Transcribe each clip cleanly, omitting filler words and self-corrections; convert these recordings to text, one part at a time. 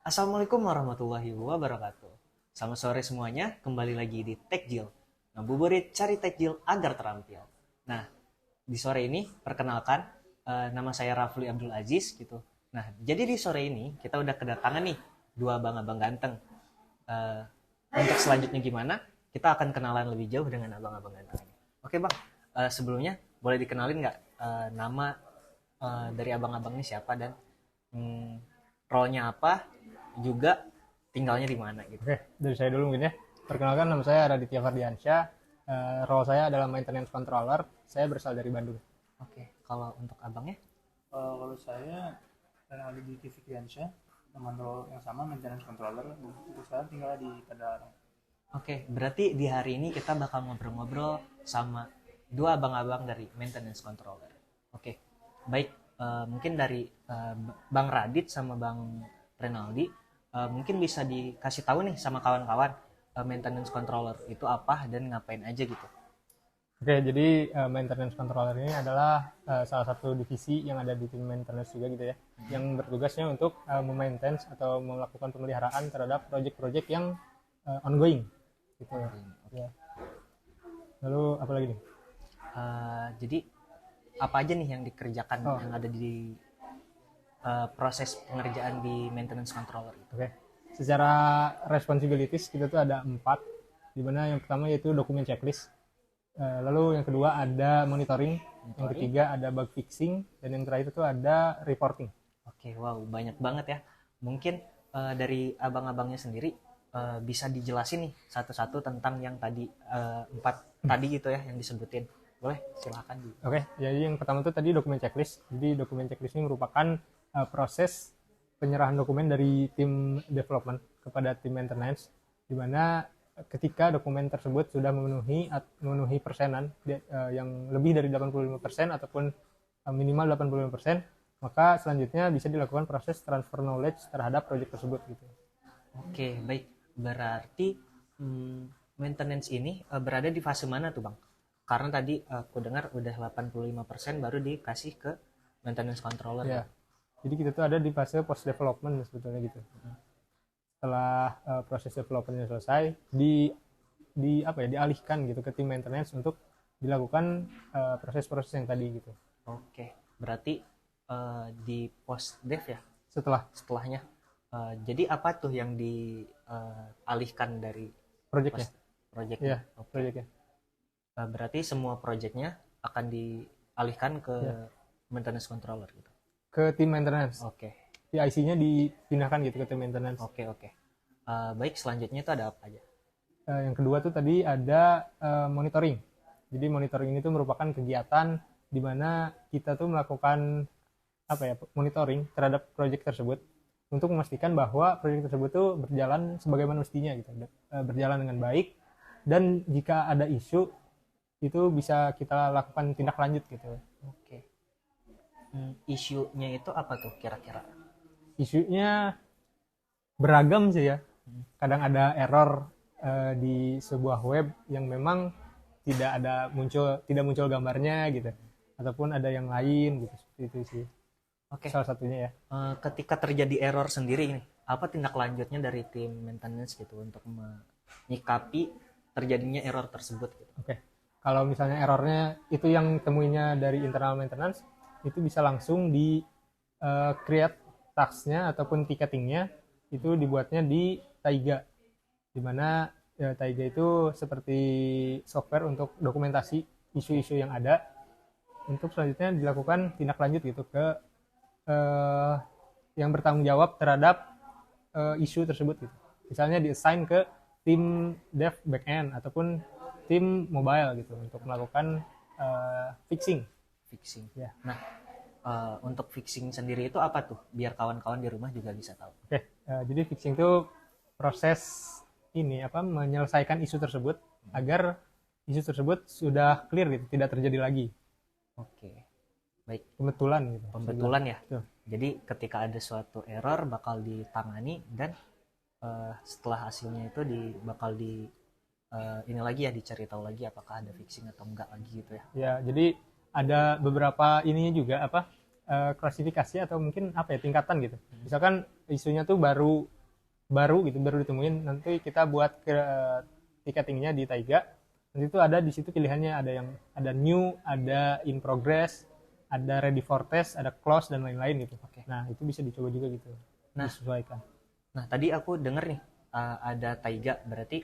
Assalamualaikum warahmatullahi wabarakatuh. Selamat sore semuanya, kembali lagi di Tekjil. Ngabuburit cari Tekjil agar terampil. Nah, di sore ini perkenalkan, nama saya Rafli Abdul Aziz gitu. Nah, jadi di sore ini kita udah kedatangan nih dua abang-abang ganteng. Eh, untuk selanjutnya gimana? Kita akan kenalan lebih jauh dengan abang-abang ganteng ini. Oke bang, sebelumnya boleh dikenalin nggak nama dari abang-abang ini siapa dan hmm, role-nya apa, juga tinggalnya di mana gitu. Oke, dari saya dulu mungkin ya. Perkenalkan, nama saya Raditya Fardiansyah. Role saya adalah maintenance controller. Saya berasal dari Bandung. Oke, kalau untuk abangnya? Kalau saya Renaldi Diki Fikriansyah dengan role yang sama maintenance controller. Untuk saya tinggal di Padalarang. Oke, berarti di hari ini kita bakal ngobrol-ngobrol sama dua abang-abang dari maintenance controller. Oke, baik. Mungkin dari Bang Radit sama Bang Renaldi, mungkin bisa dikasih tahu nih sama kawan-kawan, maintenance controller itu apa dan ngapain aja gitu. Oke, jadi maintenance controller ini adalah salah satu divisi yang ada di tim maintenance juga gitu ya, yang bertugasnya untuk memaintain atau melakukan pemeliharaan terhadap project-project yang ongoing gitu ya. Lalu apa lagi nih? Jadi apa aja nih yang dikerjakan yang ada di proses pengerjaan di maintenance controller itu? Oke, secara responsibilities kita tuh ada 4, dimana yang pertama yaitu dokumen checklist. Lalu yang kedua ada monitoring, yang ketiga ada bug fixing, dan yang terakhir itu ada reporting. Oke, wow, banyak banget ya. Mungkin dari abang-abangnya sendiri bisa dijelasin nih satu-satu tentang yang tadi 4 tadi gitu ya yang disebutin. Boleh, silakan. Oke, jadi yang pertama itu tadi dokumen checklist. Jadi dokumen checklist ini merupakan proses penyerahan dokumen dari tim development kepada tim maintenance, di mana ketika dokumen tersebut sudah memenuhi persenan yang lebih dari 85% ataupun minimal 85%, maka selanjutnya bisa dilakukan proses transfer knowledge terhadap proyek tersebut gitu. Oke, baik. Berarti maintenance ini berada di fase mana tuh Bang? Karena tadi aku dengar udah 85% baru dikasih ke maintenance controller. Ya. Jadi kita tuh ada di fase post development sebetulnya gitu. Setelah proses developmentnya selesai, dialihkan gitu ke tim maintenance untuk dilakukan proses-proses yang tadi gitu. Oke, berarti di post dev ya? Setelahnya. Jadi apa tuh yang dialihkan dari Projectnya? Projectnya. Ya, projectnya. Berarti semua projectnya akan dialihkan ke maintenance controller gitu. Ke tim maintenance. Oke. PIC-nya dipindahkan gitu ke tim maintenance. Oke. Baik, selanjutnya itu ada apa aja? Yang kedua tuh tadi ada monitoring. Jadi monitoring ini tuh merupakan kegiatan di mana kita tuh melakukan monitoring terhadap proyek tersebut untuk memastikan bahwa proyek tersebut tuh berjalan sebagaimana mestinya gitu, berjalan dengan baik, dan jika ada isu itu bisa kita lakukan tindak lanjut gitu. Oke. Isunya itu apa tuh kira-kira? Isunya beragam sih ya. Kadang ada error di sebuah web yang memang tidak muncul gambarnya gitu, ataupun ada yang lain gitu, seperti itu sih. Oke. Salah satunya ya. Ketika terjadi error sendiri nih, apa tindak lanjutnya dari tim maintenance gitu untuk menyikapi terjadinya error tersebut gitu? Oke. Kalau misalnya errornya itu yang temuinya dari internal maintenance, itu bisa langsung di create task-nya ataupun ticketing-nya itu dibuatnya di Taiga, dimana Taiga itu seperti software untuk dokumentasi isu-isu yang ada, untuk selanjutnya dilakukan tindak lanjut gitu ke yang bertanggung jawab terhadap isu tersebut gitu. Misalnya di-assign ke tim dev backend ataupun tim mobile gitu untuk melakukan fixing. Ya. Nah, untuk fixing sendiri itu apa tuh? Biar kawan-kawan di rumah juga bisa tahu. Oke, jadi fixing itu proses menyelesaikan isu tersebut agar isu tersebut sudah clear gitu, tidak terjadi lagi. Oke, baik. Pembetulan ya. Tuh. Jadi ketika ada suatu error bakal ditangani dan setelah hasilnya itu bakal dicari tahu lagi apakah ada fixing atau enggak lagi gitu ya. Ya, jadi ada beberapa ininya juga klasifikasi atau mungkin tingkatan gitu. Misalkan isunya tuh baru baru gitu, baru ditemuin, nanti kita buat ke ticketingnya di Taiga. Nanti itu ada di situ pilihannya, ada new, ada in progress, ada ready for test, ada close dan lain-lain gitu. Oke. Nah itu bisa dicoba juga gitu, Nah. disesuaikan. Nah, tadi aku denger nih ada Taiga, berarti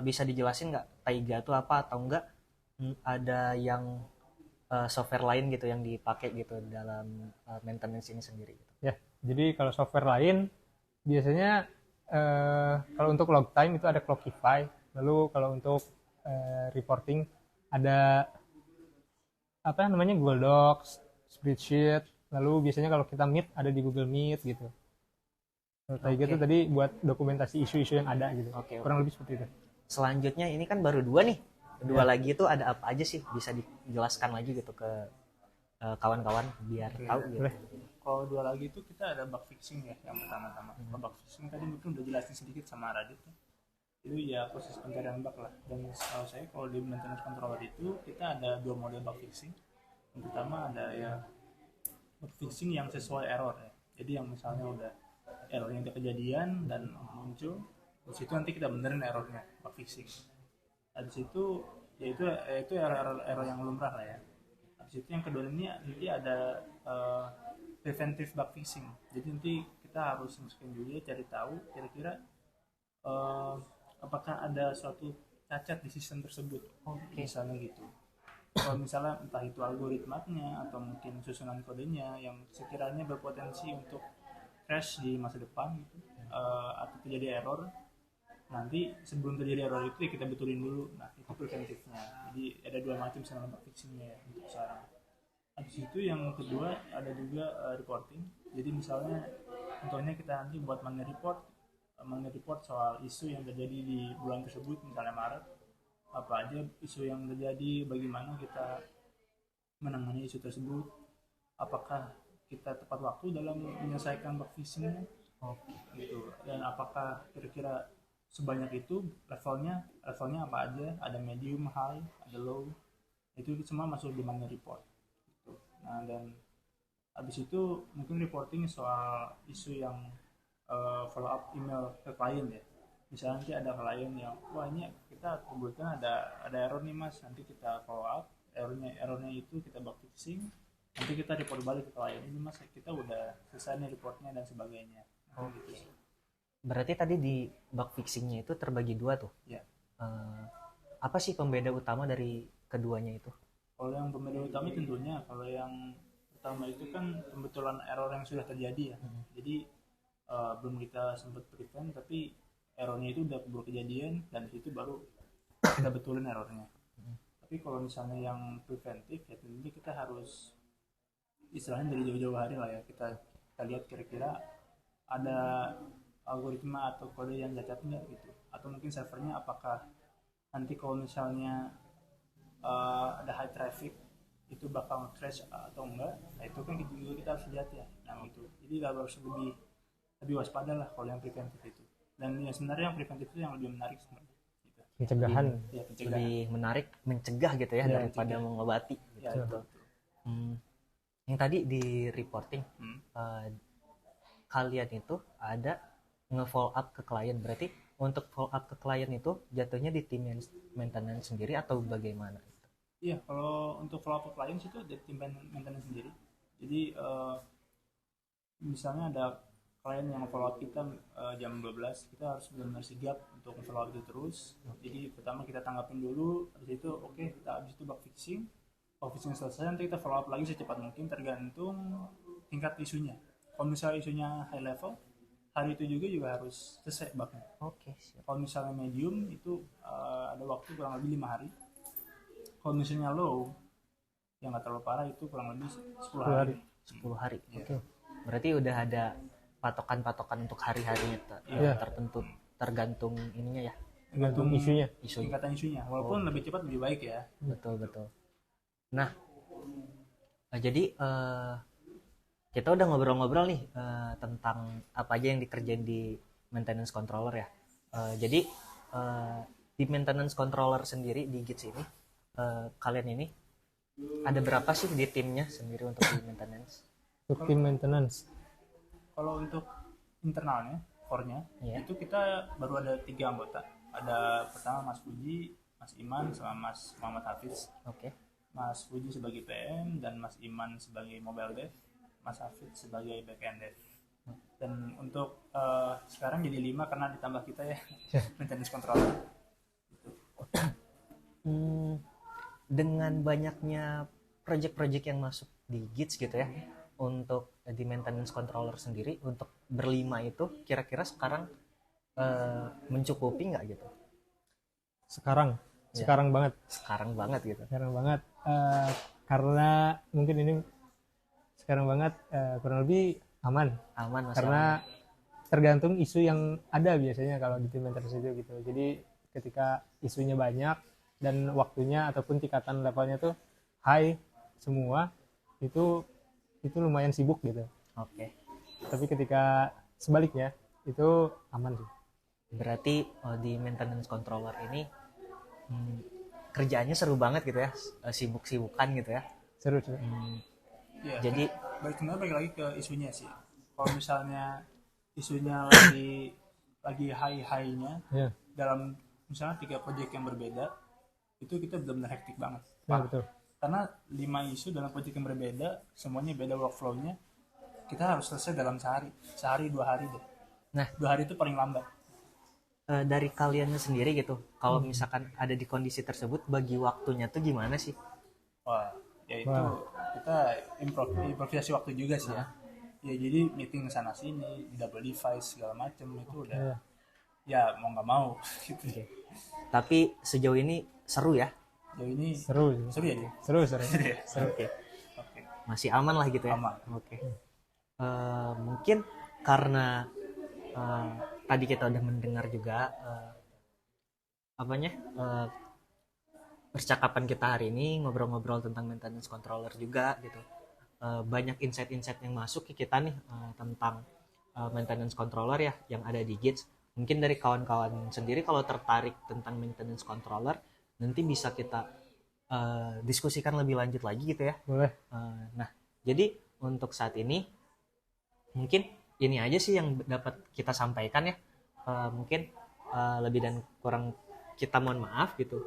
bisa dijelasin nggak Taiga itu apa atau enggak? Ada yang software lain gitu yang dipakai gitu dalam maintenance ini sendiri gitu. Ya, jadi kalau software lain biasanya kalau untuk log time itu ada Clockify, lalu kalau untuk reporting ada apa namanya Google Docs, spreadsheet, lalu biasanya kalau kita meet ada di Google Meet gitu. Kalau Taiga itu tadi buat dokumentasi isu-isu yang ada gitu. Oke. Kurang lebih seperti itu. Selanjutnya ini kan baru 2 nih. Dua lagi itu ada apa aja sih? Bisa dijelaskan lagi gitu ke kawan-kawan biar tahu gitu. Boleh. Kalau 2 lagi itu kita ada bug fixing ya yang pertama-tama. Kalau bug fixing tadi mungkin udah jelasin sedikit sama Radit ya. Itu ya proses pencarian bug lah. Dan kalau saya kalau di maintenance controller itu kita ada 2 model bug fixing. Yang pertama ada ya bug fixing yang sesuai error ya. Jadi yang misalnya udah errornya udah kejadian dan muncul, di situ nanti kita benerin errornya, bug fixing. Habis itu yaitu error yang lumrah lah ya. Habis itu yang kedua ini nanti ada preventive bug fixing. Jadi nanti kita harus masukin juga cari tahu kira-kira apakah ada suatu cacat di sistem tersebut. Misalnya gitu. Kalau misalnya entah itu algoritmanya atau mungkin susunan kodenya yang sekiranya berpotensi untuk crash di masa depan gitu, atau terjadi error, nanti sebelum terjadi error itu ya kita betulin dulu. Nah itu preventifnya. Jadi ada 2 macam sama bug fixingnya ya untuk sekarang. Habis itu yang kedua ada juga reporting. Jadi misalnya contohnya kita nanti buat monthly report soal isu yang terjadi di bulan tersebut, misalnya Maret, apa aja isu yang terjadi, bagaimana kita menangani isu tersebut, apakah kita tepat waktu dalam menyelesaikan bug fixingnya, gitu. Dan apakah kira-kira sebanyak itu levelnya apa aja, ada medium, high, ada low, itu semua masuk di mana report gitu. Nah dan habis itu mungkin reporting soal isu yang follow up email ke klien ya. Misalnya nanti ada klien yang wah ini kita kebetulan ada error nih mas, nanti kita follow up errornya itu kita bug fixing, nanti kita report balik ke klien, ini mas kita udah selesai nih reportnya dan sebagainya. Gitu. Berarti tadi di bug fixingnya itu terbagi 2 tuh. Ya. Apa sih pembeda utama dari keduanya itu? Kalau yang pembeda utama tentunya kalau yang pertama itu kan pembetulan error yang sudah terjadi ya. Jadi belum kita sempat prevent tapi errornya itu udah keburu kejadian dan itu baru kita betulin errornya. Tapi kalau misalnya yang preventif ya tentunya kita harus istilahnya dari jauh-jauh hari lah ya, kita lihat kira-kira ada algoritma atau kode yang cacat enggak gitu, atau mungkin servernya apakah nanti kalau misalnya ada high traffic itu bakal crash atau enggak. Nah itu kan juga kita harus lihat ya. Nah itu jadi harus lebih waspada lah kalau yang preventif itu. Dan ya sebenarnya yang preventif itu yang lebih menarik sebenarnya gitu. Pencegahan. Ya, Lebih menarik mencegah gitu ya, daripada mengobati gitu. Ya, betul. Yang tadi di reporting kalian itu ada nge-follow up ke klien, berarti untuk follow up ke klien itu jatuhnya di tim maintenance sendiri atau bagaimana? Iya, kalau untuk follow up ke klien itu dari tim maintenance sendiri. Jadi misalnya ada klien yang follow up kita jam 12, kita harus benar-benar sigap untuk follow up itu terus. Jadi pertama kita tanggapin dulu, habis itu habis itu bug fixing selesai, nanti kita follow up lagi secepat mungkin tergantung tingkat isunya. Kalau misalnya isunya high level, hari itu juga harus selesai bugnya. Siap. Kalau misalnya medium itu ada waktu kurang lebih 5 hari. Kalau misalnya low yang nggak terlalu parah itu kurang lebih 10 hari. 10 hari. Ya. Berarti udah ada patokan-patokan untuk hari-harinya tertentu, tergantung ininya ya. Tergantung isunya. Tingkatan isunya. Walaupun lebih cepat lebih baik ya. Betul. Nah, jadi kita udah ngobrol-ngobrol nih tentang apa aja yang dikerjain di maintenance controller ya. Jadi di maintenance controller sendiri di Gits ini, kalian ini ada berapa sih di timnya sendiri untuk di maintenance? Untuk tim maintenance. Kalau untuk internalnya core-nya. Iya. Itu kita baru ada 3 anggota. Ada pertama Mas Puji, Mas Iman, sama Mas Muhammad Hafiz. Oke. Mas Puji sebagai PM dan Mas Iman sebagai mobile dev, Mas Hafiz sebagai backend dev. Dan untuk sekarang jadi 5 karena ditambah kita ya maintenance controller. Dengan banyaknya project-project yang masuk di Gits gitu ya, untuk di maintenance controller sendiri untuk berlima itu kira-kira sekarang mencukupi nggak gitu? Sekarang Ya. banget Sekarang banget gitu. Karena mungkin ini sekarang banget, kurang lebih aman, Aman Mas. karena tergantung isu yang ada biasanya kalau di tim maintenance itu gitu. Jadi ketika isunya banyak dan waktunya ataupun tingkatan levelnya tuh high semua, itu lumayan sibuk gitu. Oke. Tapi ketika sebaliknya itu aman sih. Berarti di maintenance controller ini kerjaannya seru banget gitu ya, sibuk-sibukan gitu ya. Seru. Ya, Jadi sebenarnya balik lagi ke isunya sih. Kalau misalnya isunya lagi high-nya Ya, dalam misalnya 3 project yang berbeda, itu kita benar-benar hektik banget. ya betul. Karena 5 isu dalam project yang berbeda, semuanya beda workflow-nya. Kita harus selesai dalam sehari 2 hari deh. Nah. 2 hari itu paling lambat. dari kalian sendiri gitu, kalau misalkan ada di kondisi tersebut, bagi waktunya tuh gimana sih? Wah, ya itu Wah. kita improvisasi waktu juga sih ya. Ya jadi meeting sana sini, double device segala macem itu udah ya mau nggak mau gitu. Oke. Tapi sejauh ini seru ya? Jadi ini Seru sih. seru ya dia. Seru. Oke. Oke. Masih aman lah gitu ya? Aman. Oke. Mungkin karena tadi kita udah mendengar juga percakapan kita hari ini, ngobrol-ngobrol tentang maintenance controller juga gitu. Banyak insight-insight yang masuk ke kita nih tentang maintenance controller ya yang ada di Gits. Mungkin dari kawan-kawan sendiri kalau tertarik tentang maintenance controller, nanti bisa kita diskusikan lebih lanjut lagi gitu ya. Boleh. Nah, jadi untuk saat ini mungkin ini aja sih yang dapat kita sampaikan ya. Mungkin lebih dan kurang kita mohon maaf gitu.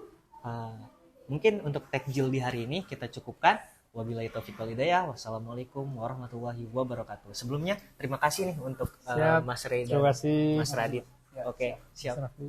Mungkin untuk Tekjil di hari ini kita cukupkan. Wabillahi taufiq wal hidayah. Wassalamualaikum warahmatullahi wabarakatuh. Sebelumnya terima kasih nih untuk Siap. Mas Rey Terima dan kasih. Mas Radit. Oke, siap. Mas Raffi.